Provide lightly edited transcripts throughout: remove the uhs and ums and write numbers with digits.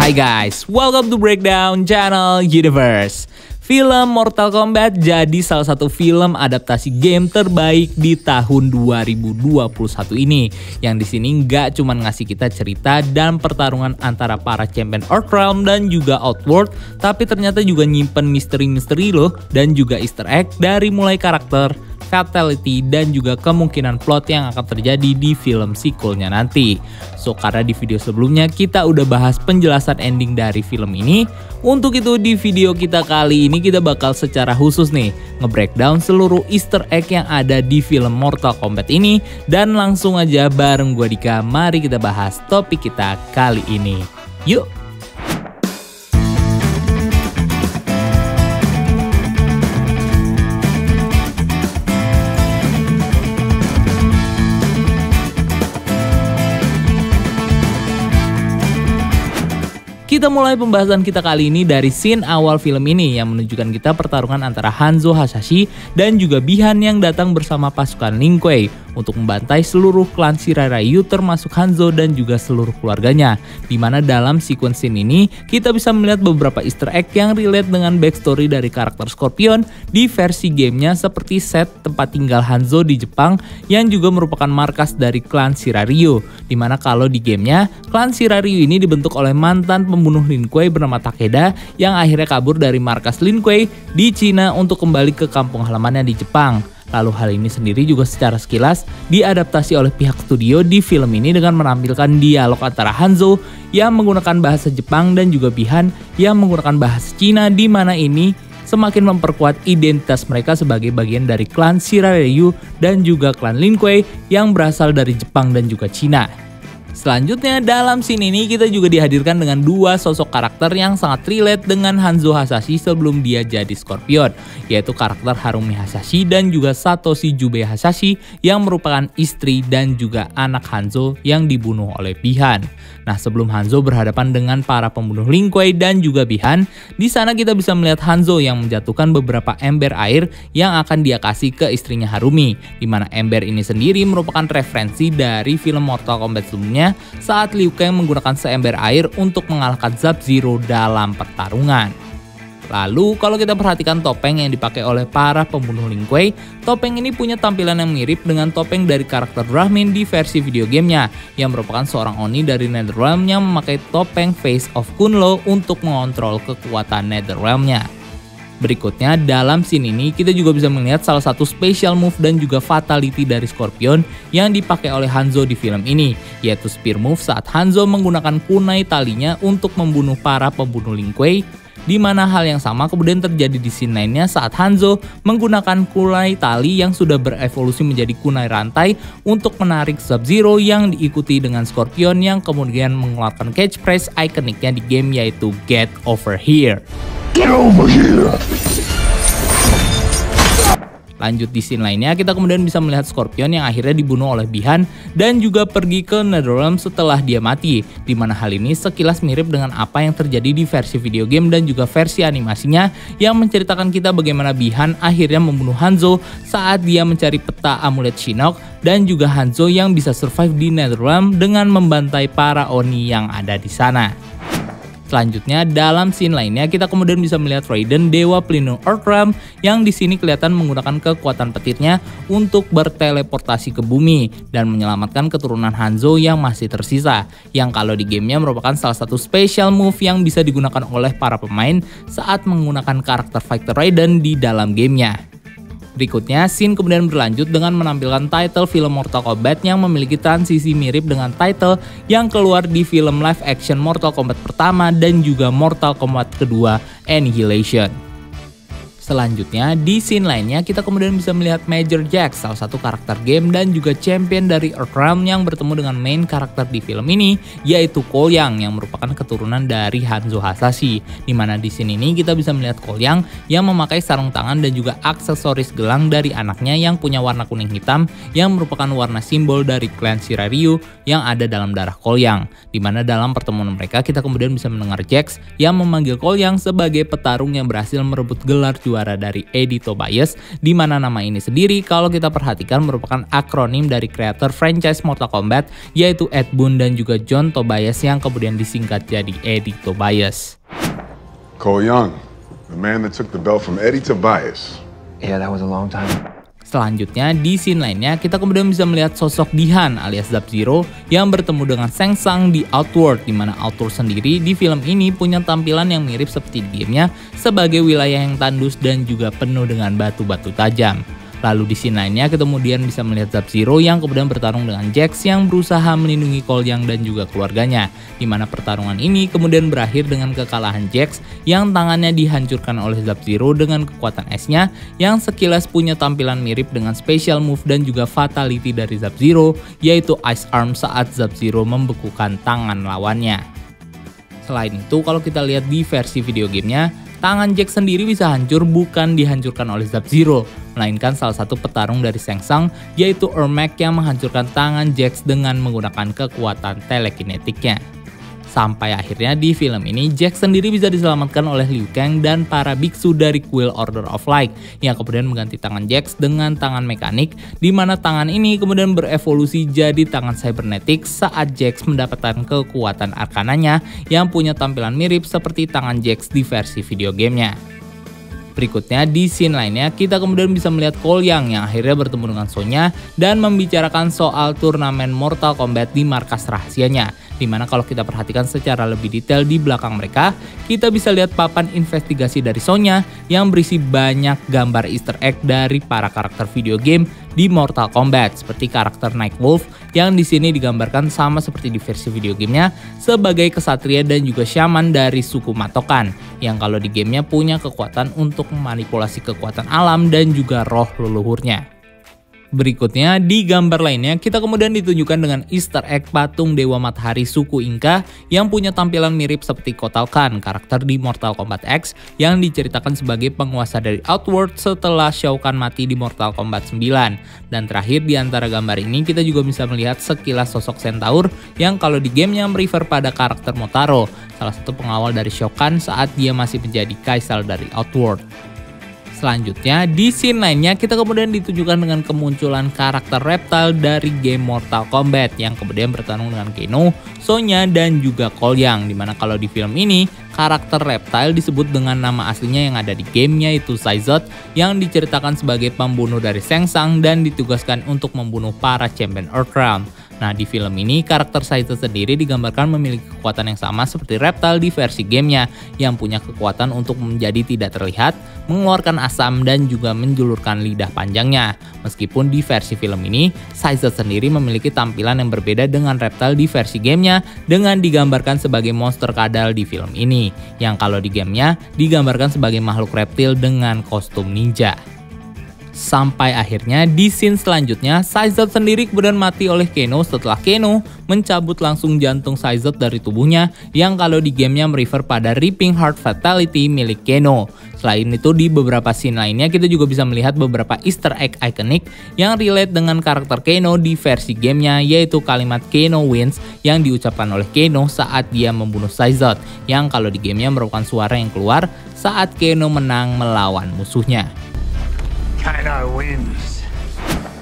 Hai guys, welcome to Breakdown Channel Universe. Film Mortal Kombat jadi salah satu film adaptasi game terbaik di tahun 2021 ini. Yang di sini nggak cuma ngasih kita cerita dan pertarungan antara para champion Earthrealm dan juga Outworld, tapi ternyata juga nyimpen misteri-misteri loh dan juga easter egg dari mulai karakter, fatality, dan juga kemungkinan plot yang akan terjadi di film sequelnya nanti. So, karena di video sebelumnya kita udah bahas penjelasan ending dari film ini, untuk itu di video kita kali ini kita bakal secara khusus nih nge-breakdown seluruh easter egg yang ada di film Mortal Kombat ini. Dan langsung aja bareng gue Dika, mari kita bahas topik kita kali ini. Yuk! Kita mulai pembahasan kita kali ini dari scene awal film ini yang menunjukkan kita pertarungan antara Hanzo Hasashi dan juga Bi-Han yang datang bersama pasukan Lin Kuei untuk membantai seluruh klan Shirai Ryu termasuk Hanzo dan juga seluruh keluarganya. Dimana dalam sequence scene ini kita bisa melihat beberapa easter egg yang relate dengan backstory dari karakter Scorpion di versi gamenya, seperti set tempat tinggal Hanzo di Jepang yang juga merupakan markas dari klan Shirai Ryu. Dimana kalau di gamenya klan Shirai Ryu ini dibentuk oleh mantan pembunuh Lin Kuei bernama Takeda yang akhirnya kabur dari markas Lin Kuei di Cina untuk kembali ke kampung halamannya di Jepang. Lalu hal ini sendiri juga secara sekilas diadaptasi oleh pihak studio di film ini dengan menampilkan dialog antara Hanzo yang menggunakan bahasa Jepang dan juga Bi-Han yang menggunakan bahasa Cina, di mana ini semakin memperkuat identitas mereka sebagai bagian dari klan Shirai Ryu dan juga klan Lin Kuei yang berasal dari Jepang dan juga Cina. Selanjutnya dalam scene ini kita juga dihadirkan dengan dua sosok karakter yang sangat relate dengan Hanzo Hasashi sebelum dia jadi Scorpion, yaitu karakter Harumi Hasashi dan juga Satoshi Jubei Hasashi yang merupakan istri dan juga anak Hanzo yang dibunuh oleh Bi-Han. Nah, sebelum Hanzo berhadapan dengan para pembunuh Lin Kuei dan juga Bi-Han, di sana kita bisa melihat Hanzo yang menjatuhkan beberapa ember air yang akan dia kasih ke istrinya Harumi, di mana ember ini sendiri merupakan referensi dari film Mortal Kombat sebelumnya saat Liu Kang menggunakan seember air untuk mengalahkan Sub-Zero dalam pertarungan. Lalu kalau kita perhatikan topeng yang dipakai oleh para pembunuh Lin Kuei, topeng ini punya tampilan yang mirip dengan topeng dari karakter Rahmin di versi video gamenya, yang merupakan seorang Oni dari Netherrealm yang memakai topeng Face of Kunlo untuk mengontrol kekuatan Netherrealm-nya. Berikutnya dalam scene ini kita juga bisa melihat salah satu special move dan juga fatality dari Scorpion yang dipakai oleh Hanzo di film ini, yaitu spear move saat Hanzo menggunakan kunai talinya untuk membunuh para pembunuh Lin Kuei. Di mana hal yang sama kemudian terjadi di scene lainnya saat Hanzo menggunakan kunai tali yang sudah berevolusi menjadi kunai rantai untuk menarik Sub-Zero yang diikuti dengan Scorpion yang kemudian mengeluarkan catchphrase ikoniknya di game, yaitu Get Over Here. Get over here! Lanjut di scene lainnya, kita kemudian bisa melihat Scorpion yang akhirnya dibunuh oleh Bi-Han dan juga pergi ke Netherrealm setelah dia mati. Dimana hal ini sekilas mirip dengan apa yang terjadi di versi video game dan juga versi animasinya yang menceritakan kita bagaimana Bi-Han akhirnya membunuh Hanzo saat dia mencari peta amulet Shinnok, dan juga Hanzo yang bisa survive di Netherrealm dengan membantai para Oni yang ada di sana. Selanjutnya dalam scene lainnya kita kemudian bisa melihat Raiden, dewa pelindung Earthrealm, yang di sini kelihatan menggunakan kekuatan petirnya untuk berteleportasi ke bumi dan menyelamatkan keturunan Hanzo yang masih tersisa, yang kalau di gamenya merupakan salah satu special move yang bisa digunakan oleh para pemain saat menggunakan karakter fighter Raiden di dalam gamenya. Berikutnya, scene kemudian berlanjut dengan menampilkan title film Mortal Kombat yang memiliki transisi mirip dengan title yang keluar di film live action Mortal Kombat pertama dan juga Mortal Kombat kedua, Annihilation. Selanjutnya di scene lainnya kita kemudian bisa melihat Major Jax, salah satu karakter game dan juga champion dari Earthrealm yang bertemu dengan main karakter di film ini, yaitu Cole Yang yang merupakan keturunan dari Hanzo Hasashi. Dimana di scene ini kita bisa melihat Cole Yang yang memakai sarung tangan dan juga aksesoris gelang dari anaknya yang punya warna kuning hitam yang merupakan warna simbol dari klan Shirai Ryu yang ada dalam darah Cole Yang. Dimana dalam pertemuan mereka kita kemudian bisa mendengar Jax yang memanggil Cole Yang sebagai petarung yang berhasil merebut gelar juara juara dari Eddie Tobias, di mana nama ini sendiri kalau kita perhatikan merupakan akronim dari kreator franchise Mortal Kombat, yaitu Ed Boon dan juga John Tobias yang kemudian disingkat jadi Eddie Tobias. Cole Young, the man that took the belt from Eddie Tobias. Yeah, that was a long time. Selanjutnya, di scene lainnya, kita kemudian bisa melihat sosok Di-Han alias Sub-Zero yang bertemu dengan Shang Tsung di Outworld, di mana Outworld sendiri di film ini punya tampilan yang mirip seperti di gamenya sebagai wilayah yang tandus dan juga penuh dengan batu-batu tajam. Lalu di scene lainnya, kita kemudian bisa melihat Sub-Zero yang kemudian bertarung dengan Jax yang berusaha melindungi Cole Young dan juga keluarganya, di mana pertarungan ini kemudian berakhir dengan kekalahan Jax yang tangannya dihancurkan oleh Sub-Zero dengan kekuatan esnya yang sekilas punya tampilan mirip dengan special move dan juga fatality dari Sub-Zero, yaitu Ice Arm saat Sub-Zero membekukan tangan lawannya. Selain itu, kalau kita lihat di versi video gamenya, tangan Jax sendiri bisa hancur bukan dihancurkan oleh Sub-Zero, melainkan salah satu petarung dari Shang Tsung, yaitu Ermac yang menghancurkan tangan Jax dengan menggunakan kekuatan telekinetiknya. Sampai akhirnya di film ini, Jax sendiri bisa diselamatkan oleh Liu Kang dan para biksu dari Kuil Order of Light yang kemudian mengganti tangan Jax dengan tangan mekanik, di mana tangan ini kemudian berevolusi jadi tangan cybernetik saat Jax mendapatkan kekuatan arkananya yang punya tampilan mirip seperti tangan Jax di versi video gamenya. Berikutnya di scene lainnya, kita kemudian bisa melihat Cole Young yang akhirnya bertemu dengan Sonya dan membicarakan soal turnamen Mortal Kombat di markas rahasianya, dimana kalau kita perhatikan secara lebih detail di belakang mereka, kita bisa lihat papan investigasi dari Sonya yang berisi banyak gambar easter egg dari para karakter video game di Mortal Kombat, seperti karakter Nightwolf yang di sini digambarkan sama seperti di versi video gamenya sebagai kesatria dan juga shaman dari suku Matokan, yang kalau di gamenya punya kekuatan untuk memanipulasi kekuatan alam dan juga roh leluhurnya. Berikutnya, di gambar lainnya, kita kemudian ditunjukkan dengan easter egg patung Dewa Matahari suku Inca yang punya tampilan mirip seperti Kotal Kahn, karakter di Mortal Kombat X yang diceritakan sebagai penguasa dari Outworld setelah Shao Kahn mati di Mortal Kombat 9. Dan terakhir di antara gambar ini, kita juga bisa melihat sekilas sosok Centaur yang kalau di gamenya merefer pada karakter Motaro, salah satu pengawal dari Shao Kahn saat dia masih menjadi kaisar dari Outworld. Selanjutnya, di scene lainnya kita kemudian ditunjukkan dengan kemunculan karakter Reptile dari game Mortal Kombat yang kemudian bertarung dengan Kano, Sonya, dan juga Cole Young, dimana kalau di film ini karakter Reptile disebut dengan nama aslinya yang ada di gamenya, yaitu Saizot, yang diceritakan sebagai pembunuh dari Shang Tsung dan ditugaskan untuk membunuh para champion Earthrealm. Nah, di film ini karakter Saizot sendiri digambarkan memiliki kekuatan yang sama seperti Reptile di versi gamenya, yang punya kekuatan untuk menjadi tidak terlihat, mengeluarkan asam, dan juga menjulurkan lidah panjangnya. Meskipun di versi film ini, Saizot sendiri memiliki tampilan yang berbeda dengan Reptile di versi gamenya dengan digambarkan sebagai monster kadal di film ini, yang kalau di gamenya digambarkan sebagai makhluk reptil dengan kostum ninja. Sampai akhirnya di scene selanjutnya, Saizot sendiri kemudian mati oleh Kano setelah Kano mencabut langsung jantung Saizot dari tubuhnya yang kalau di gamenya merefer pada Ripping Heart Fatality milik Kano. Selain itu, di beberapa scene lainnya kita juga bisa melihat beberapa easter egg ikonik yang relate dengan karakter Kano di versi gamenya, yaitu kalimat Kano wins yang diucapkan oleh Kano saat dia membunuh Saizot, yang kalau di gamenya merupakan suara yang keluar saat Kano menang melawan musuhnya.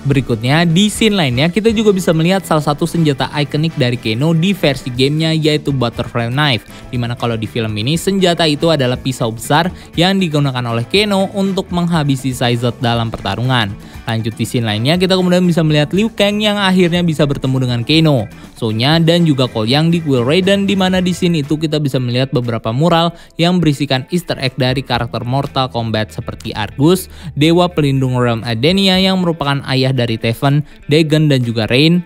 Berikutnya, di scene lainnya kita juga bisa melihat salah satu senjata ikonik dari Kano di versi gamenya, yaitu Butterfly Knife, dimana kalau di film ini senjata itu adalah pisau besar yang digunakan oleh Kano untuk menghabisi Saizot dalam pertarungan. Lanjut di scene lainnya, kita kemudian bisa melihat Liu Kang yang akhirnya bisa bertemu dengan Kano, Sonya, dan juga Cole Young di Kuil Raiden, di mana di scene itu kita bisa melihat beberapa mural yang berisikan easter egg dari karakter Mortal Kombat seperti Argus, dewa pelindung realm Edenia yang merupakan ayah dari Teven, Dagon, dan juga Rain.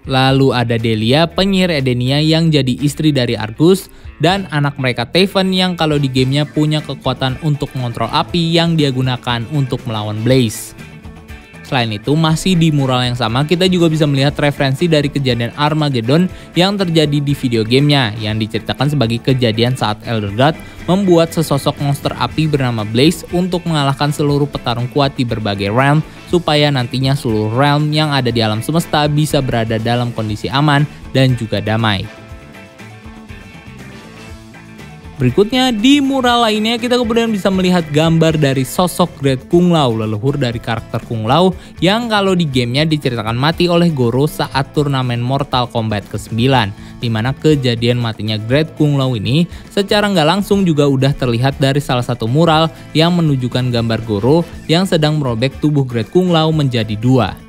Lalu ada Delia, penyihir Edenia yang jadi istri dari Argus, dan anak mereka Teven yang kalau di gamenya punya kekuatan untuk mengontrol api yang dia gunakan untuk melawan Blaze. Selain itu, masih di mural yang sama, kita juga bisa melihat referensi dari kejadian Armageddon yang terjadi di video gamenya, yang diceritakan sebagai kejadian saat Elder God membuat sesosok monster api bernama Blaze untuk mengalahkan seluruh petarung kuat di berbagai realm, supaya nantinya seluruh realm yang ada di alam semesta bisa berada dalam kondisi aman dan juga damai. Berikutnya di mural lainnya kita kemudian bisa melihat gambar dari sosok Great Kung Lao, leluhur dari karakter Kung Lao yang kalau di gamenya diceritakan mati oleh Goro saat turnamen Mortal Kombat ke-9, dimana kejadian matinya Great Kung Lao ini secara nggak langsung juga udah terlihat dari salah satu mural yang menunjukkan gambar Goro yang sedang merobek tubuh Great Kung Lao menjadi dua.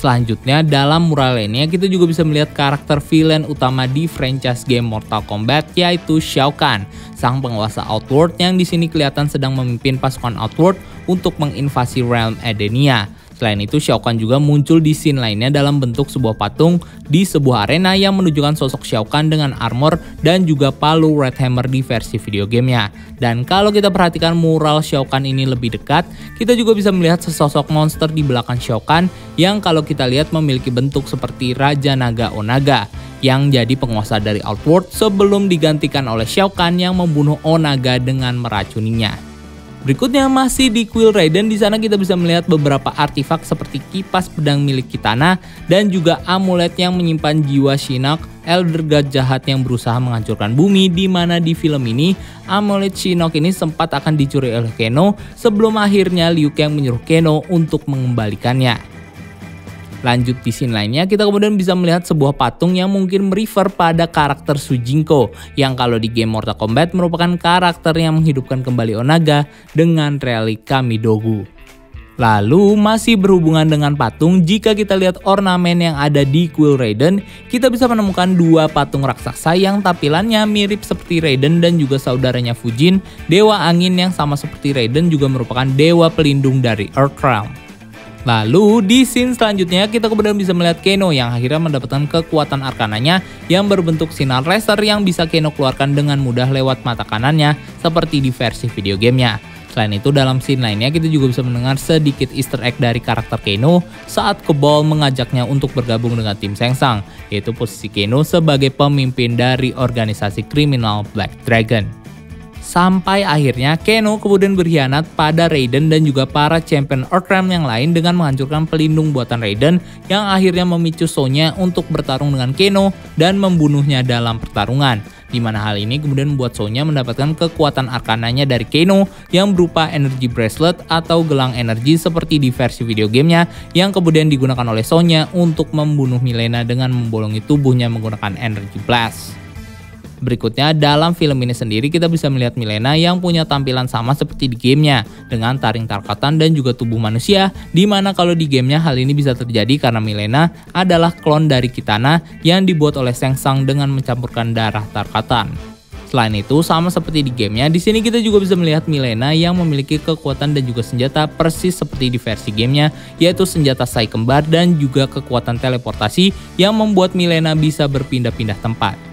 Selanjutnya dalam mural lainnya kita juga bisa melihat karakter villain utama di franchise game Mortal Kombat yaitu Shao Kahn, sang penguasa Outworld yang di sini kelihatan sedang memimpin pasukan Outworld untuk menginvasi realm Edenia. Selain itu, Shao Kahn juga muncul di scene lainnya dalam bentuk sebuah patung di sebuah arena yang menunjukkan sosok Shao Kahn dengan armor dan juga palu Red Hammer di versi video gamenya. Dan kalau kita perhatikan mural Shao Kahn ini lebih dekat, kita juga bisa melihat sesosok monster di belakang Shao Kahn yang kalau kita lihat memiliki bentuk seperti Raja Naga Onaga yang jadi penguasa dari Outworld sebelum digantikan oleh Shao Kahn yang membunuh Onaga dengan meracuninya. Berikutnya masih di Kuil Raiden, di sana kita bisa melihat beberapa artefak seperti kipas pedang milik Kitana dan juga amulet yang menyimpan jiwa Shinnok, Elder God jahat yang berusaha menghancurkan bumi, di mana di film ini amulet Shinnok ini sempat akan dicuri oleh Keno sebelum akhirnya Liu Kang menyuruh Keno untuk mengembalikannya. Lanjut di scene lainnya, kita kemudian bisa melihat sebuah patung yang mungkin merefer pada karakter Sujinko yang kalau di game Mortal Kombat merupakan karakter yang menghidupkan kembali Onaga dengan relik Kamidogu. Lalu masih berhubungan dengan patung, jika kita lihat ornamen yang ada di Kuil Raiden, kita bisa menemukan dua patung raksasa yang tampilannya mirip seperti Raiden dan juga saudaranya Fujin, dewa angin yang sama seperti Raiden juga merupakan dewa pelindung dari Earthrealm. Lalu di scene selanjutnya kita kemudian bisa melihat Keno yang akhirnya mendapatkan kekuatan arkananya yang berbentuk sinar laser yang bisa Keno keluarkan dengan mudah lewat mata kanannya seperti di versi video gamenya. Selain itu dalam scene lainnya kita juga bisa mendengar sedikit easter egg dari karakter Keno saat Kebal mengajaknya untuk bergabung dengan tim Shang Tsung, yaitu posisi Keno sebagai pemimpin dari organisasi kriminal Black Dragon. Sampai akhirnya Keno kemudian berkhianat pada Raiden dan juga para champion Earthrealm yang lain dengan menghancurkan pelindung buatan Raiden yang akhirnya memicu Sonya untuk bertarung dengan Keno dan membunuhnya dalam pertarungan. Di mana hal ini kemudian membuat Sonya mendapatkan kekuatan arkananya dari Keno yang berupa energy bracelet atau gelang energi seperti di versi video gamenya yang kemudian digunakan oleh Sonya untuk membunuh Mileena dengan membolongi tubuhnya menggunakan energy blast. Berikutnya dalam film ini sendiri kita bisa melihat Mileena yang punya tampilan sama seperti di gamenya dengan taring tarkatan dan juga tubuh manusia, di mana kalau di gamenya hal ini bisa terjadi karena Mileena adalah klon dari Kitana yang dibuat oleh Shang Tsung dengan mencampurkan darah tarkatan. Selain itu sama seperti di gamenya, di sini kita juga bisa melihat Mileena yang memiliki kekuatan dan juga senjata persis seperti di versi gamenya, yaitu senjata Sai Kembar dan juga kekuatan teleportasi yang membuat Mileena bisa berpindah-pindah tempat.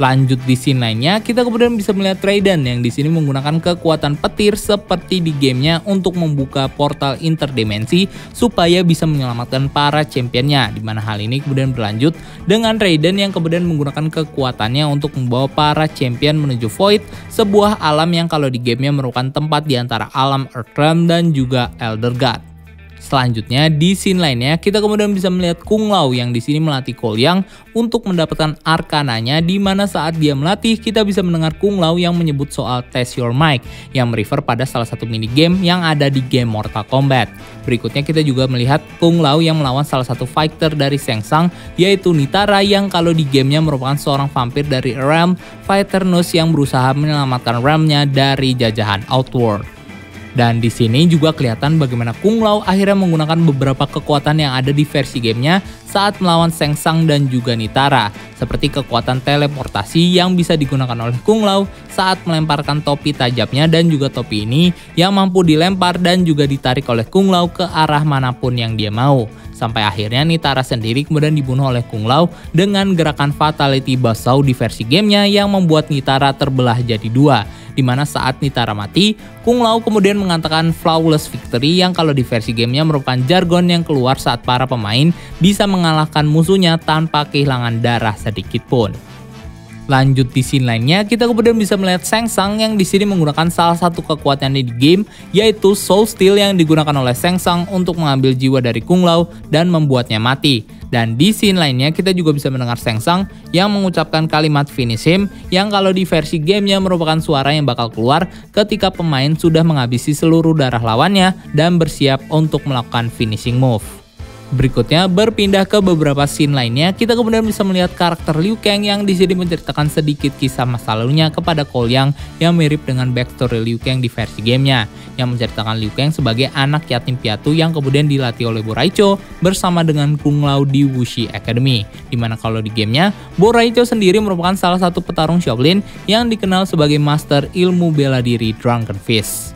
Lanjut di scene lainnya, kita kemudian bisa melihat Raiden yang di sini menggunakan kekuatan petir seperti di gamenya untuk membuka portal interdimensi supaya bisa menyelamatkan para championnya. Di mana hal ini kemudian berlanjut dengan Raiden yang kemudian menggunakan kekuatannya untuk membawa para champion menuju Void, sebuah alam yang kalau di gamenya merupakan tempat di antara alam Earthrealm dan juga Elder God. Selanjutnya di scene lainnya kita kemudian bisa melihat Kung Lao yang di sini melatih Cole Yang untuk mendapatkan arkananya, di mana saat dia melatih kita bisa mendengar Kung Lao yang menyebut soal Test Your Might yang merefer pada salah satu minigame yang ada di game Mortal Kombat. Berikutnya kita juga melihat Kung Lao yang melawan salah satu fighter dari Shang Tsung yaitu Nitara yang kalau di gamenya merupakan seorang vampir dari Realm Fighter Nose yang berusaha menyelamatkan realmnya dari jajahan Outworld. Dan di sini juga kelihatan bagaimana Kung Lao akhirnya menggunakan beberapa kekuatan yang ada di versi gamenya saat melawan Shang Tsung dan juga Nitara, seperti kekuatan teleportasi yang bisa digunakan oleh Kung Lao saat melemparkan topi tajamnya dan juga topi ini yang mampu dilempar dan juga ditarik oleh Kung Lao ke arah manapun yang dia mau. Sampai akhirnya Nitara sendiri kemudian dibunuh oleh Kung Lao dengan gerakan Fatality Basau di versi gamenya yang membuat Nitara terbelah jadi dua. Dimana saat Nitara mati, Kung Lao kemudian mengatakan flawless victory yang kalau di versi gamenya merupakan jargon yang keluar saat para pemain bisa mengalahkan musuhnya tanpa kehilangan darah sedikit pun. Lanjut di scene lainnya, kita kemudian bisa melihat Shang Tsung yang di sini menggunakan salah satu kekuatannya di game, yaitu Soul Steel yang digunakan oleh Shang Tsung untuk mengambil jiwa dari Kung Lao dan membuatnya mati. Dan di scene lainnya kita juga bisa mendengar Shang Tsung yang mengucapkan kalimat finish him yang kalau di versi gamenya merupakan suara yang bakal keluar ketika pemain sudah menghabisi seluruh darah lawannya dan bersiap untuk melakukan finishing move. Berikutnya berpindah ke beberapa scene lainnya, kita kemudian bisa melihat karakter Liu Kang yang di sini menceritakan sedikit kisah masa lalunya kepada Cole Yang yang mirip dengan backstory Liu Kang di versi gamenya, yang menceritakan Liu Kang sebagai anak yatim piatu yang kemudian dilatih oleh Bo Raicho bersama dengan Kung Lao di Wuxi Academy. Dimana kalau di gamenya, Bo Raicho sendiri merupakan salah satu petarung Shaolin yang dikenal sebagai master ilmu bela diri Drunken Fist.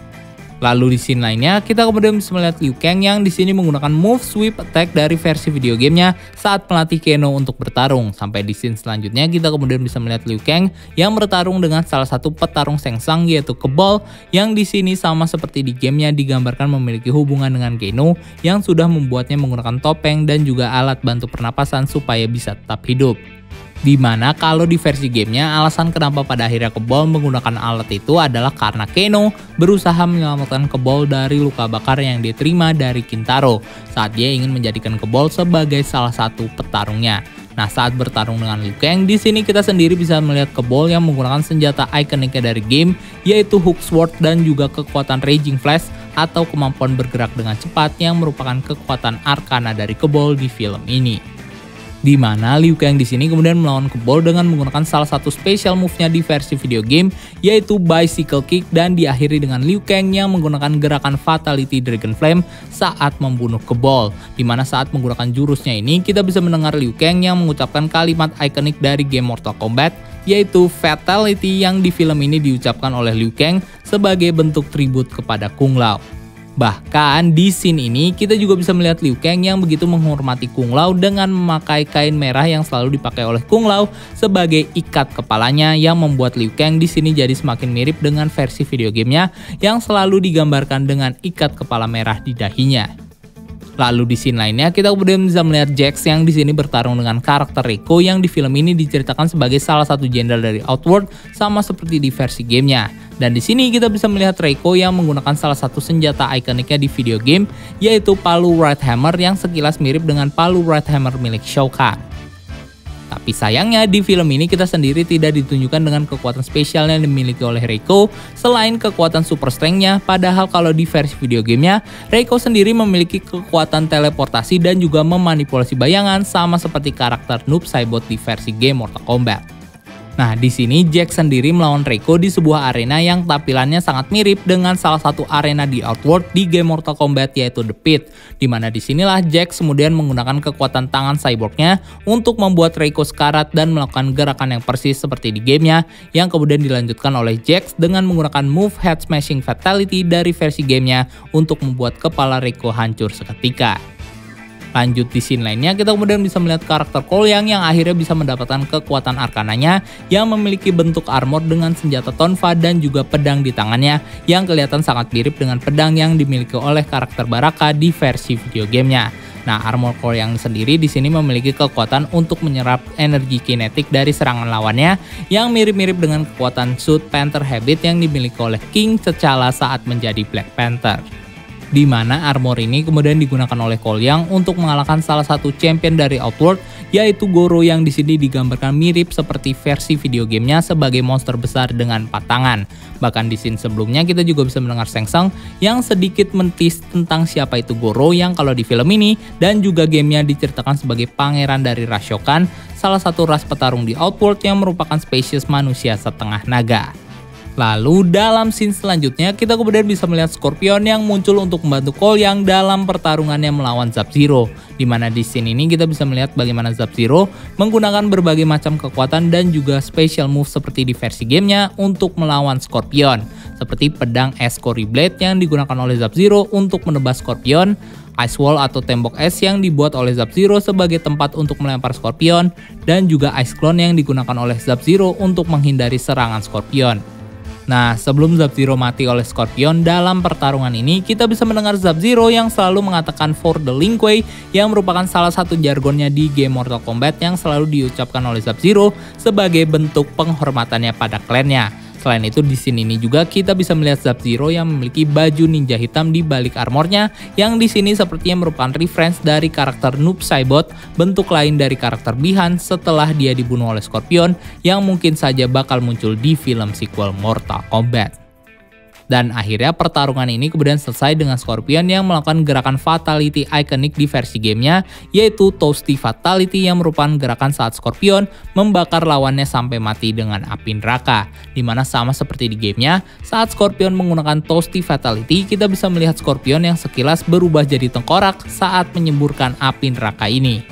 Lalu di scene lainnya, kita kemudian bisa melihat Liu Kang yang di sini menggunakan move sweep attack dari versi video gamenya saat melatih Kano untuk bertarung. Sampai di scene selanjutnya, kita kemudian bisa melihat Liu Kang yang bertarung dengan salah satu petarung Shang Tsung yaitu Kebal, yang di sini sama seperti di gamenya digambarkan memiliki hubungan dengan Kano yang sudah membuatnya menggunakan topeng dan juga alat bantu pernapasan supaya bisa tetap hidup. Dimana kalau di versi gamenya alasan kenapa pada akhirnya Kebal menggunakan alat itu adalah karena Kano berusaha menyelamatkan Kebal dari luka bakar yang diterima dari Kintaro saat dia ingin menjadikan Kebal sebagai salah satu petarungnya. Nah, saat bertarung dengan Liu Kang, di sini kita sendiri bisa melihat Kebal yang menggunakan senjata ikoniknya dari game yaitu Hook Sword dan juga kekuatan Raging Flash atau kemampuan bergerak dengan cepat yang merupakan kekuatan arkana dari Kebal di film ini. Di mana Liu Kang di sini kemudian melawan Kebal dengan menggunakan salah satu special move-nya di versi video game yaitu Bicycle Kick, dan diakhiri dengan Liu Kang yang menggunakan gerakan Fatality Dragon Flame saat membunuh Kebal. Di mana saat menggunakan jurusnya ini kita bisa mendengar Liu Kang yang mengucapkan kalimat ikonik dari game Mortal Kombat yaitu Fatality yang di film ini diucapkan oleh Liu Kang sebagai bentuk tribut kepada Kung Lao. Bahkan di scene ini kita juga bisa melihat Liu Kang yang begitu menghormati Kung Lao dengan memakai kain merah yang selalu dipakai oleh Kung Lao sebagai ikat kepalanya, yang membuat Liu Kang di sini jadi semakin mirip dengan versi video gamenya yang selalu digambarkan dengan ikat kepala merah di dahinya. Lalu di scene lainnya kita kemudian bisa melihat Jax yang di sini bertarung dengan karakter Reiko yang di film ini diceritakan sebagai salah satu jenderal dari Outworld sama seperti di versi gamenya. Dan di sini kita bisa melihat Reiko yang menggunakan salah satu senjata ikoniknya di video game yaitu palu Right Hammer yang sekilas mirip dengan palu Right Hammer milik Shao Kahn. Tapi sayangnya di film ini kita sendiri tidak ditunjukkan dengan kekuatan spesial yang dimiliki oleh Reiko selain kekuatan super strength-nya, padahal kalau di versi video gamenya Reiko sendiri memiliki kekuatan teleportasi dan juga memanipulasi bayangan sama seperti karakter Noob Saibot di versi game Mortal Kombat. Nah, di sini Jax sendiri melawan Reiko di sebuah arena yang tampilannya sangat mirip dengan salah satu arena di Outworld di game Mortal Kombat yaitu The Pit. Dimana disinilah Jax kemudian menggunakan kekuatan tangan cyborgnya untuk membuat Reiko sekarat dan melakukan gerakan yang persis seperti di gamenya, yang kemudian dilanjutkan oleh Jax dengan menggunakan move Head Smashing Fatality dari versi gamenya untuk membuat kepala Reiko hancur seketika. Lanjut di scene lainnya, kita kemudian bisa melihat karakter Cole Yang yang akhirnya bisa mendapatkan kekuatan arkananya yang memiliki bentuk armor dengan senjata tonfa dan juga pedang di tangannya yang kelihatan sangat mirip dengan pedang yang dimiliki oleh karakter Baraka di versi video gamenya. Nah, armor Cole Yang sendiri di sini memiliki kekuatan untuk menyerap energi kinetik dari serangan lawannya yang mirip-mirip dengan kekuatan Suit Panther Habit yang dimiliki oleh King T'Challa saat menjadi Black Panther. Di mana armor ini kemudian digunakan oleh Cole Yang untuk mengalahkan salah satu champion dari Outworld yaitu Goro yang di sini digambarkan mirip seperti versi video gamenya sebagai monster besar dengan 4 tangan. Bahkan di scene sebelumnya kita juga bisa mendengar Shang Tsung yang sedikit mentis tentang siapa itu Goro yang kalau di film ini dan juga gamenya diceritakan sebagai pangeran dari Rashokan, salah satu ras petarung di Outworld yang merupakan spesies manusia setengah naga. Lalu dalam scene selanjutnya kita kemudian bisa melihat Scorpion yang muncul untuk membantu Cole Yang dalam pertarungannya melawan Sub-Zero. Dimana di scene ini kita bisa melihat bagaimana Sub-Zero menggunakan berbagai macam kekuatan dan juga special move seperti di versi gamenya untuk melawan Scorpion. Seperti pedang es Cory Blade yang digunakan oleh Sub-Zero untuk menebas Scorpion, Ice Wall atau tembok es yang dibuat oleh Sub-Zero sebagai tempat untuk melempar Scorpion, dan juga Ice Clone yang digunakan oleh Sub-Zero untuk menghindari serangan Scorpion. Nah, sebelum Sub-Zero mati oleh Scorpion dalam pertarungan ini, kita bisa mendengar Sub-Zero yang selalu mengatakan for the Lin Kuei yang merupakan salah satu jargonnya di game Mortal Kombat yang selalu diucapkan oleh Sub-Zero sebagai bentuk penghormatannya pada klannya. Selain itu di scene ini juga kita bisa melihat Sub-Zero yang memiliki baju ninja hitam di balik armornya, yang di sini sepertinya merupakan reference dari karakter Noob Saibot, bentuk lain dari karakter Bi-Han setelah dia dibunuh oleh Scorpion yang mungkin saja bakal muncul di film sequel Mortal Kombat. Dan akhirnya pertarungan ini kemudian selesai dengan Scorpion yang melakukan gerakan fatality ikonik di versi gamenya, yaitu Toasty Fatality yang merupakan gerakan saat Scorpion membakar lawannya sampai mati dengan api neraka. Dimana sama seperti di gamenya, saat Scorpion menggunakan Toasty Fatality, kita bisa melihat Scorpion yang sekilas berubah jadi tengkorak saat menyemburkan api neraka ini.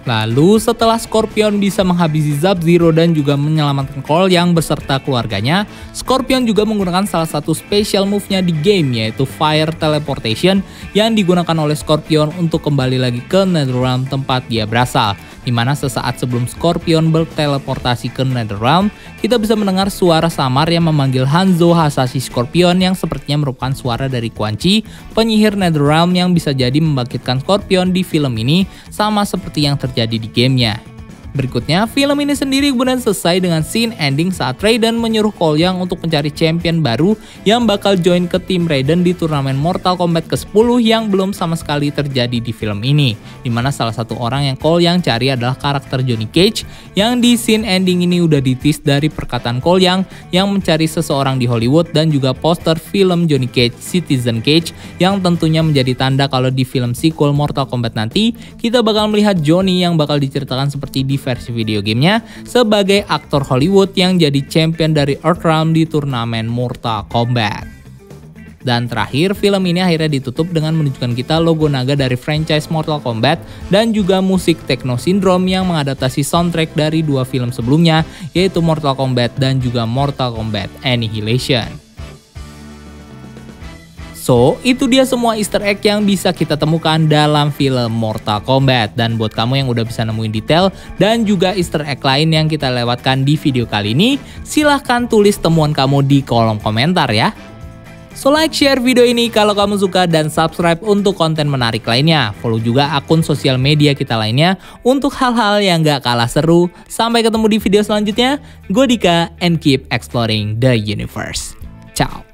Lalu setelah Scorpion bisa menghabisi Sub-Zero dan juga menyelamatkan Cole Young beserta keluarganya, Scorpion juga menggunakan salah satu special move-nya di game, yaitu Fire Teleportation yang digunakan oleh Scorpion untuk kembali lagi ke Netherrealm tempat dia berasal. Dimana sesaat sebelum Scorpion berteleportasi ke Netherrealm, kita bisa mendengar suara samar yang memanggil Hanzo Hasashi Scorpion yang sepertinya merupakan suara dari Quan Chi, penyihir Netherrealm yang bisa jadi membangkitkan Scorpion di film ini, sama seperti yang terjadi di gamenya. Berikutnya, film ini sendiri kemudian selesai dengan scene ending saat Raiden menyuruh Cole Young untuk mencari champion baru yang bakal join ke tim Raiden di turnamen Mortal Kombat ke-10 yang belum sama sekali terjadi di film ini. Dimana salah satu orang yang Cole Young cari adalah karakter Johnny Cage, yang di scene ending ini udah ditis dari perkataan Cole Young yang mencari seseorang di Hollywood dan juga poster film Johnny Cage Citizen Cage, yang tentunya menjadi tanda kalau di film sequel Mortal Kombat nanti kita bakal melihat Johnny yang bakal diceritakan seperti di versi video gamenya sebagai aktor Hollywood yang jadi champion dari Earthrealm di turnamen Mortal Kombat. Dan terakhir, film ini akhirnya ditutup dengan menunjukkan kita logo naga dari franchise Mortal Kombat dan juga musik Techno Syndrome yang mengadaptasi soundtrack dari dua film sebelumnya, yaitu Mortal Kombat dan juga Mortal Kombat Annihilation. So, itu dia semua easter egg yang bisa kita temukan dalam film Mortal Kombat. Dan buat kamu yang udah bisa nemuin detail dan juga easter egg lain yang kita lewatkan di video kali ini, silahkan tulis temuan kamu di kolom komentar ya. So, like, share video ini kalau kamu suka dan subscribe untuk konten menarik lainnya. Follow juga akun sosial media kita lainnya untuk hal-hal yang gak kalah seru. Sampai ketemu di video selanjutnya. Gue Dika, and keep exploring the universe. Ciao.